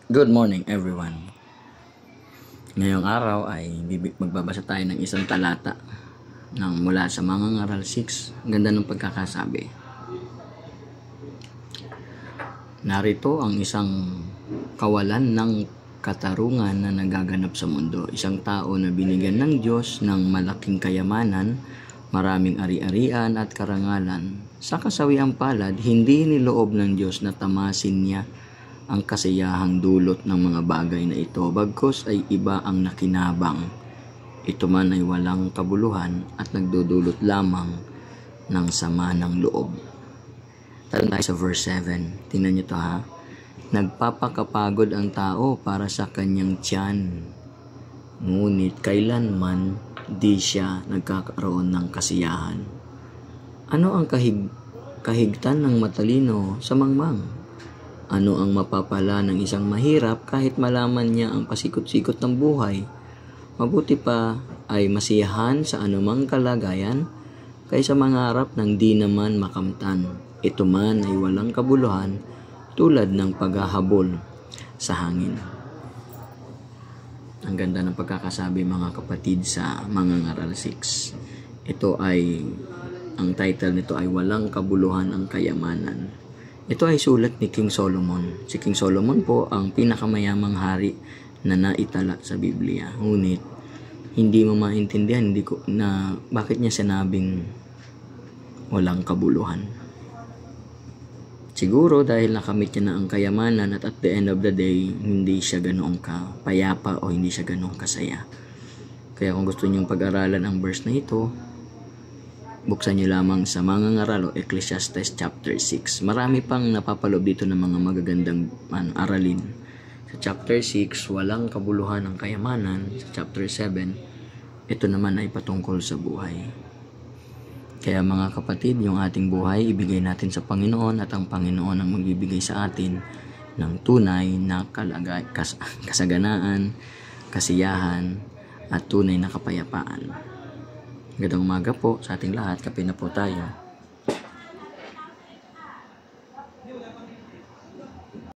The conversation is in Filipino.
Good morning everyone. Ngayong araw ay magbabasa tayo ng isang talata mula sa Mga Ngaral 6. Ang ganda ng pagkakasabi. Narito ang isang kawalan ng katarungan na nagaganap sa mundo. Isang tao na binigyan ng Diyos ng malaking kayamanan, maraming ari-arian at karangalan. Sa kasawiang palad, hindi niloob ng Diyos na tamasin niya ang kasiyahang dulot ng mga bagay na ito, bagkus ay iba ang nakinabang. Ito man ay walang kabuluhan at nagdudulot lamang ng sama ng loob. Tara tayo sa verse 7. Tingnan nyo to ha. Nagpapakapagod ang tao para sa kanyang tiyan, ngunit kailanman di siya nagkakaroon ng kasiyahan. Ano ang kahigtan ng matalino sa mangmang? Ano ang mapapala ng isang mahirap kahit malaman niya ang pasikot-sikot ng buhay? Mabuti pa ay masiyahan sa anumang kalagayan kaysa mangarap ng di naman makamtan. Ito man ay walang kabuluhan tulad ng paghahabol sa hangin. Ang ganda ng pagkakasabi mga kapatid sa Mga Ngaral 6. Ang title nito ay Walang Kabuluhan ang Kayamanan. Ito ay sulat ni King Solomon. Si King Solomon po ang pinakamayamang hari na naitala sa Biblia. Ngunit hindi mo maintindihan na bakit niya sinabing walang kabuluhan. Siguro dahil nakamit niya na ang kayamanan at the end of the day, hindi siya ganoong payapa o hindi siya ganoong kasaya. Kaya kung gusto niyong pag-aralan ang verse na ito, buksan niyo lamang sa Mga Ngaral o Ecclesiastes chapter 6. Marami pang napapaloob dito ng mga magagandang aralin. Sa chapter 6, walang kabuluhan ng kayamanan. Sa chapter 7, ito naman ay patungkol sa buhay. Kaya mga kapatid, yung ating buhay, ibigay natin sa Panginoon at ang Panginoon ang magbibigay sa atin ng tunay na kasaganaan, kasiyahan, at tunay na kapayapaan. Magandang umaga po sa ating lahat. Kape na po tayo.